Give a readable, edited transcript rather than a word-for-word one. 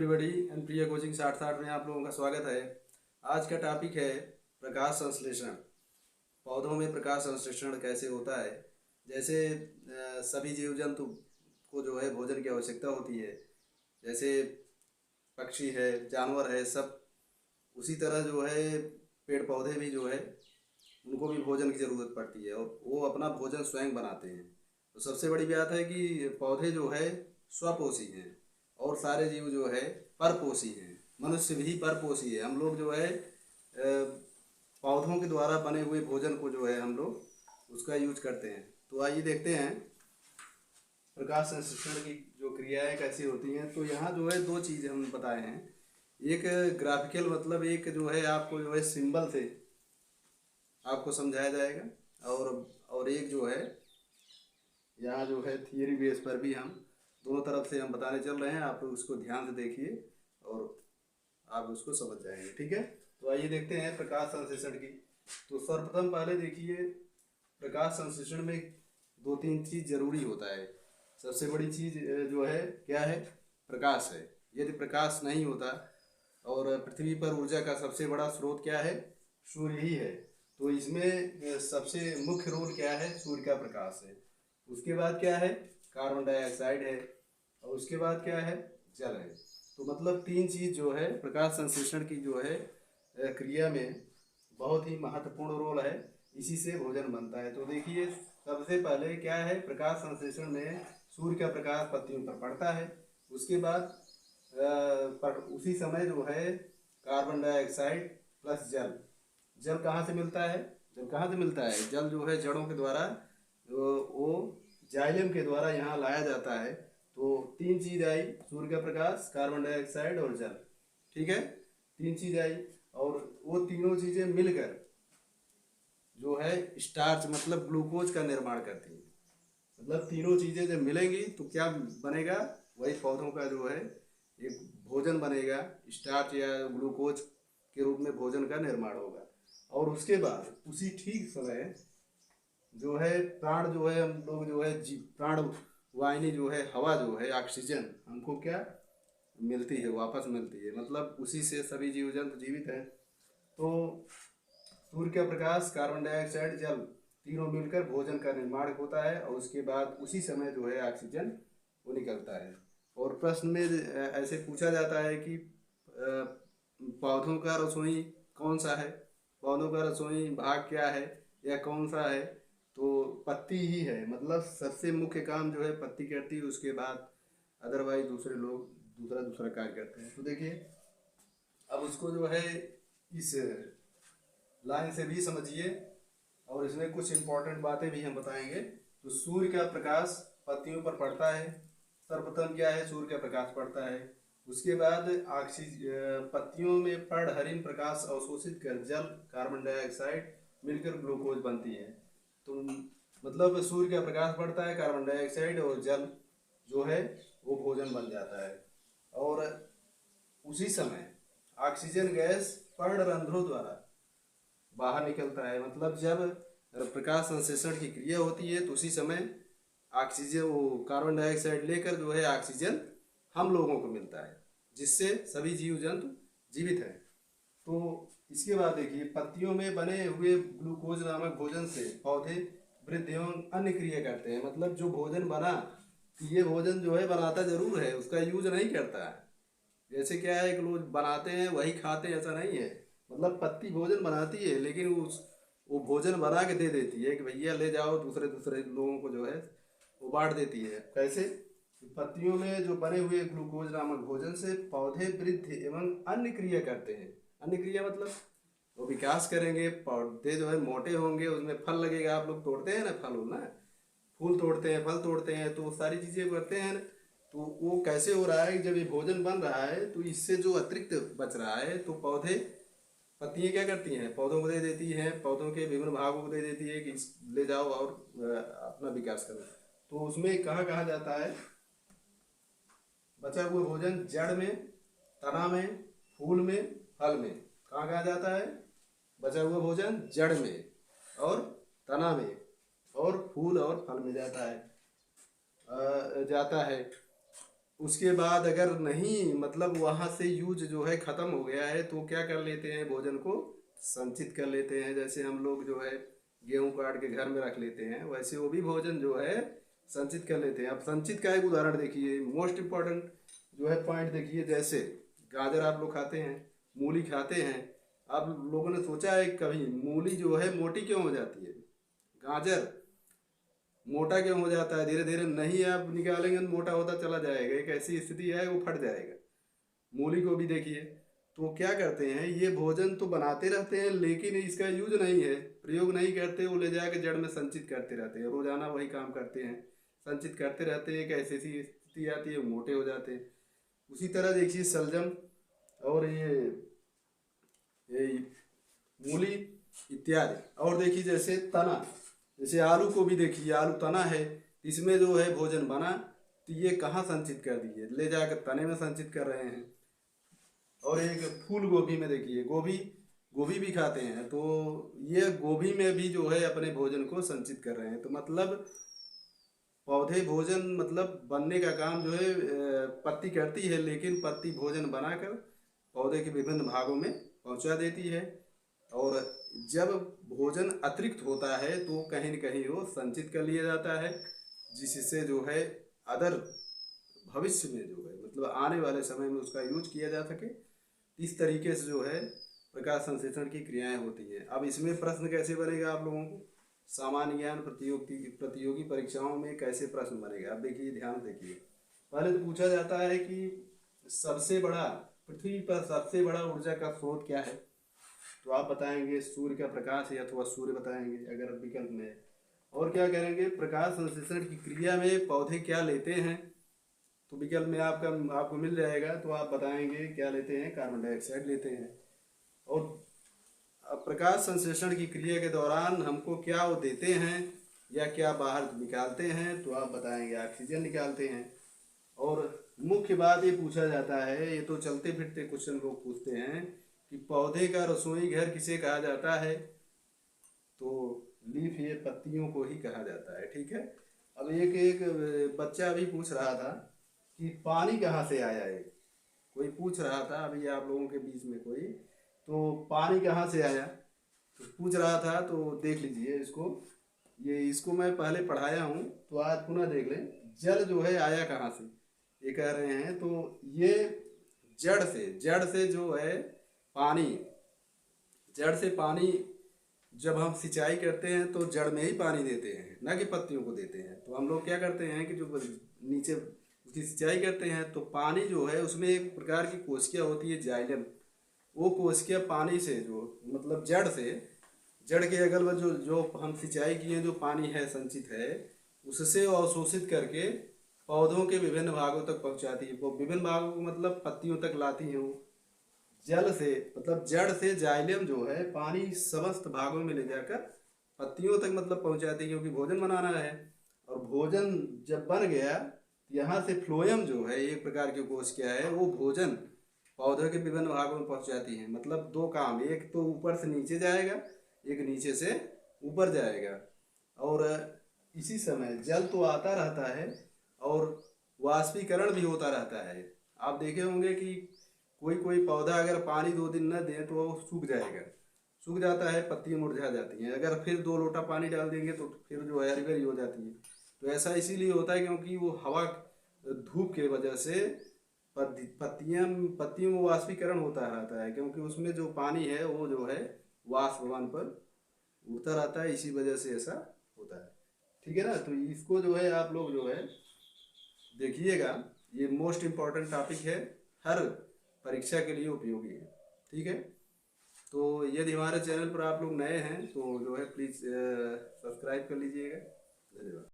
Everybody and Priya coaching 60-60 में आप लोगों का स्वागत है। आज का टॉपिक है प्रकाश संश्लेषण। पौधों में प्रकाश संश्लेषण कैसे होता है। जैसे सभी जीव जंतु को जो है भोजन की आवश्यकता होती है, जैसे पक्षी है, जानवर है, सब उसी तरह जो है पेड़ पौधे भी जो है उनको भी भोजन की ज़रूरत पड़ती है और वो अपना भोजन स्वयं बनाते हैं। तो सबसे बड़ी बात है कि पौधे जो है स्वपोषी हैं और सारे जीव जो है परपोषी हैं। मनुष्य भी परपोषी है। हम लोग जो है पौधों के द्वारा बने हुए भोजन को जो है हम लोग उसका यूज करते हैं। तो आइए देखते हैं प्रकाश संश्लेषण की जो क्रियाएं कैसी होती हैं। तो यहाँ जो है दो चीज़ हम बताए हैं। एक ग्राफिकल, मतलब एक जो है आपको जो है सिंबल से आपको समझाया जाएगा, और एक जो है यहाँ जो है थियरी बेस पर भी हम दोनों तरफ से हम बताने चल रहे हैं। आप लोग उसको ध्यान से देखिए और आप उसको समझ जाएंगे, ठीक है। तो आइए देखते हैं प्रकाश संश्लेषण की। तो सर्वप्रथम पहले देखिए, प्रकाश संश्लेषण में दो तीन चीज़ जरूरी होता है। सबसे बड़ी चीज़ जो है क्या है, प्रकाश है। यदि प्रकाश नहीं होता, और पृथ्वी पर ऊर्जा का सबसे बड़ा स्रोत क्या है, सूर्य ही है, तो इसमें सबसे मुख्य रोल क्या है, सूर्य का प्रकाश है। उसके बाद क्या है, कार्बन डाइऑक्साइड है, और उसके बाद क्या है, जल है। तो मतलब तीन चीज़ जो है प्रकाश संश्लेषण की जो है क्रिया में बहुत ही महत्वपूर्ण रोल है। इसी से भोजन बनता है। तो देखिए, सबसे पहले क्या है, प्रकाश संश्लेषण में सूर्य का प्रकाश पत्तियों पर पड़ता है। उसके बाद उसी समय जो है कार्बन डाइऑक्साइड प्लस जल। जल कहाँ से मिलता है, जल जो है जड़ों के द्वारा, वो जाइलम के द्वारा यहाँ लाया जाता है। तो तीन चीज़ आई, सूर्य का प्रकाश, कार्बन डाइऑक्साइड और जल, ठीक है। तीन चीज़ आई और वो तीनों चीज़ें मिलकर जो है स्टार्च मतलब ग्लूकोज का निर्माण करती हैं। मतलब तीनों चीज़ें जब मिलेंगी तो क्या बनेगा, वही पौधों का जो है एक भोजन बनेगा। स्टार्च या ग्लूकोज के रूप में भोजन का निर्माण होगा। और उसके बाद उसी ठीक समय जो है प्राण जो है, हम लोग जो है प्राण वाहिनी जो है, हवा जो है, ऑक्सीजन हमको क्या मिलती है, वापस मिलती है। मतलब उसी से सभी जीव जंतु जीवित हैं। तो सूर्य का प्रकाश, कार्बन डाइऑक्साइड, जल तीनों मिलकर भोजन का निर्माण होता है, और उसके बाद उसी समय जो है ऑक्सीजन वो निकलता है। और प्रश्न में ऐसे पूछा जाता है कि पौधों का रसोई कौन सा है, पौधों का रसोई भाग क्या है या कौन सा है, तो पत्ती ही है। मतलब सबसे मुख्य काम जो है पत्ती करती है, उसके बाद अदरवाइज दूसरे लोग दूसरा कार्य करते हैं। तो देखिए, अब उसको जो है इस लाइन से भी समझिए, और इसमें कुछ इंपॉर्टेंट बातें भी हम बताएंगे। तो सूर्य का प्रकाश पत्तियों पर पड़ता है। सर्वप्रथम क्या है, सूर्य का प्रकाश पड़ता है। उसके बाद पत्तियों में पर्णहरित प्रकाश अवशोषित कर जल, कार्बन डाइऑक्साइड मिलकर ग्लूकोज बनती है। तो मतलब सूर्य का प्रकाश पड़ता है, कार्बन डाइऑक्साइड और जल जो है वो भोजन बन जाता है। और उसी समय ऑक्सीजन गैस पर्णरंध्रों द्वारा बाहर निकलता है। मतलब जब प्रकाश संश्लेषण की क्रिया होती है तो उसी समय ऑक्सीजन, वो कार्बन डाइऑक्साइड लेकर जो है ऑक्सीजन हम लोगों को मिलता है, जिससे सभी जीव जंतु जीवित हैं। तो इसके बाद देखिए, पत्तियों में बने हुए ग्लूकोज नामक भोजन से पौधे वृद्धि एवं अन्य क्रिया करते हैं। मतलब जो भोजन बना, ये भोजन जो है बनाता जरूर है, उसका यूज नहीं करता है। जैसे क्या है कि लोग बनाते हैं वही खाते हैं, ऐसा नहीं है। मतलब पत्ती भोजन बनाती है, लेकिन वो भोजन बना के दे देती है कि भैया ले जाओ, दूसरे दूसरे लोगों को जो है वो बांट देती है। कैसे, पत्तियों में जो बने हुए ग्लूकोज नामक भोजन से पौधे वृद्धि एवं अन्य क्रिया करते हैं। अन्य क्रिया मतलब वो विकास करेंगे, पौधे जो है मोटे होंगे, उसमें फल लगेगा। आप लोग तोड़ते हैं ना फल, ना फूल तोड़ते हैं, फल तोड़ते हैं, तो सारी चीज़ें करते हैं ना। तो वो कैसे हो रहा है कि जब ये भोजन बन रहा है तो इससे जो अतिरिक्त बच रहा है, तो पौधे, पत्तियाँ क्या करती हैं, पौधों को दे देती हैं, पौधों के विभिन्न भागों को दे देती है कि ले जाओ और अपना विकास करो। तो उसमें कहाँ कहा जाता है, बचा हुआ भोजन जड़ में, तना में, फूल में, फल में। कहाँ कहा जाता है, बचा हुआ भोजन जड़ में और तना में और फूल और फल में जाता है। उसके बाद अगर नहीं मतलब वहाँ से यूज जो है ख़त्म हो गया है तो क्या कर लेते हैं, भोजन को संचित कर लेते हैं। जैसे हम लोग जो है गेहूं काट के घर में रख लेते हैं, वैसे वो भी भोजन जो है संचित कर लेते हैं। अब संचित का एक उदाहरण देखिए, मोस्ट इम्पॉर्टेंट जो है पॉइंट देखिए। जैसे गाजर आप लोग खाते हैं, मूली खाते हैं। आप लोगों ने सोचा है कभी मूली जो है मोटी क्यों हो जाती है, गाजर मोटा क्यों हो जाता है? धीरे धीरे नहीं आप निकालेंगे तो मोटा होता चला जाएगा, एक ऐसी स्थिति है वो फट जाएगा। मूली को भी देखिए, तो क्या करते हैं, ये भोजन तो बनाते रहते हैं लेकिन इसका यूज नहीं है, प्रयोग नहीं करते, वो ले जाके जड़ में संचित करते रहते हैं। रोजाना वही काम करते हैं, संचित करते रहते हैं। एक ऐसी सी स्थिति आती है, मोटे हो जाते हैं। उसी तरह देखिए सलजम और ये मूली इत्यादि। और देखिए जैसे तना, जैसे आलू को भी देखिए, आलू तना है, इसमें जो है भोजन बना तो ये कहाँ संचित कर दिए, ले जाकर तने में संचित कर रहे हैं। और एक फूल गोभी में देखिए, गोभी गोभी भी खाते हैं, तो ये गोभी में भी जो है अपने भोजन को संचित कर रहे हैं। तो मतलब पौधे भोजन मतलब बनने का काम जो है पत्ती करती है, लेकिन पत्ती भोजन बनाकर पौधे के विभिन्न भागों में पहुंचा देती है। और जब भोजन अतिरिक्त होता है तो कहीं न कहीं वो संचित कर लिया जाता है, जिससे जो है अदर भविष्य में जो है मतलब आने वाले समय में उसका यूज किया जा सके। इस तरीके से जो है प्रकाश संश्लेषण की क्रियाएं होती हैं। अब इसमें प्रश्न कैसे बनेगा आप लोगों को, सामान्य ज्ञान प्रतियोगी परीक्षाओं में कैसे प्रश्न बनेगा? अब देखिए, ध्यान देखिए। पहले तो पूछा जाता है कि सबसे बड़ा, पृथ्वी पर सबसे बड़ा ऊर्जा का स्रोत क्या है? तो आप बताएंगे सूर्य का प्रकाश है, अथवा सूर्य बताएंगे अगर विकल्प में। और क्या करेंगे, प्रकाश संश्लेषण की क्रिया में पौधे क्या लेते हैं? तो विकल्प में आपको मिल जाएगा, तो आप बताएंगे क्या लेते हैं, कार्बन डाइऑक्साइड लेते हैं। और प्रकाश संश्लेषण की क्रिया के दौरान हमको क्या वो देते हैं या क्या बाहर निकालते हैं? तो आप बताएंगे ऑक्सीजन निकालते हैं। और मुख्य बात ये पूछा जाता है, ये तो चलते फिरते क्वेश्चन लोग पूछते हैं कि पौधे का रसोई घर किसे कहा जाता है? तो लीफ, ये पत्तियों को ही कहा जाता है। ठीक है। अब एक बच्चा भी पूछ रहा था कि पानी कहाँ से आया है, कोई पूछ रहा था अभी आप लोगों के बीच में कोई, तो पानी कहाँ से आया तो पूछ रहा था। तो देख लीजिए इसको, ये इसको मैं पहले पढ़ाया हूँ, तो आज पुनः देख लें। जल जो है आया कहाँ से, ये कह रहे हैं, तो ये जड़ से जो है पानी, जड़ से पानी जब हम सिंचाई करते हैं तो जड़ में ही पानी देते हैं, ना कि पत्तियों को देते हैं। तो हम लोग क्या करते हैं कि जो नीचे उसकी सिंचाई करते हैं तो पानी जो है उसमें एक प्रकार की कोशिका होती है, जाइलम। वो कोशिका पानी से जो मतलब जड़ के अगल बगल जो जो हम सिंचाई किए जो पानी है संचित है, उससे अवशोषित करके पौधों के विभिन्न भागों तक पहुंचाती है। वो विभिन्न भागों को मतलब पत्तियों तक लाती हैं। वो जल से मतलब जड़ से जाइलम जो है पानी समस्त भागों में ले जाकर पत्तियों तक मतलब पहुंचाती है, क्योंकि भोजन बनाना है। और भोजन जब बन गया, यहाँ से फ्लोएम जो है एक प्रकार की कोशिका है, वो भोजन पौधों के विभिन्न भागों में पहुंचाती है। मतलब दो काम, एक तो ऊपर से नीचे जाएगा, एक नीचे से ऊपर जाएगा। और इसी समय जल तो आता रहता है और वाष्पीकरण भी होता रहता है। आप देखे होंगे कि कोई कोई पौधा अगर पानी 2 दिन न दे तो वो सूख जाएगा, सूख जाता है, पत्तियां मुरझा जाती हैं। अगर फिर 2 लोटा पानी डाल देंगे तो फिर जो है हरी भरी हो जाती है। तो ऐसा इसीलिए होता है क्योंकि वो हवा, धूप के वजह से पत्तियों में वाष्पीकरण होता रहता है, क्योंकि उसमें जो पानी है वो जो है वाष्पवन पर उड़ता रहता है, इसी वजह से ऐसा होता है। ठीक है ना। तो इसको जो है आप लोग जो है देखिएगा, ये मोस्ट इम्पॉर्टेंट टॉपिक है, हर परीक्षा के लिए उपयोगी है। ठीक है। तो यदि हमारे चैनल पर आप लोग नए हैं तो जो है प्लीज़ सब्सक्राइब कर लीजिएगा। धन्यवाद।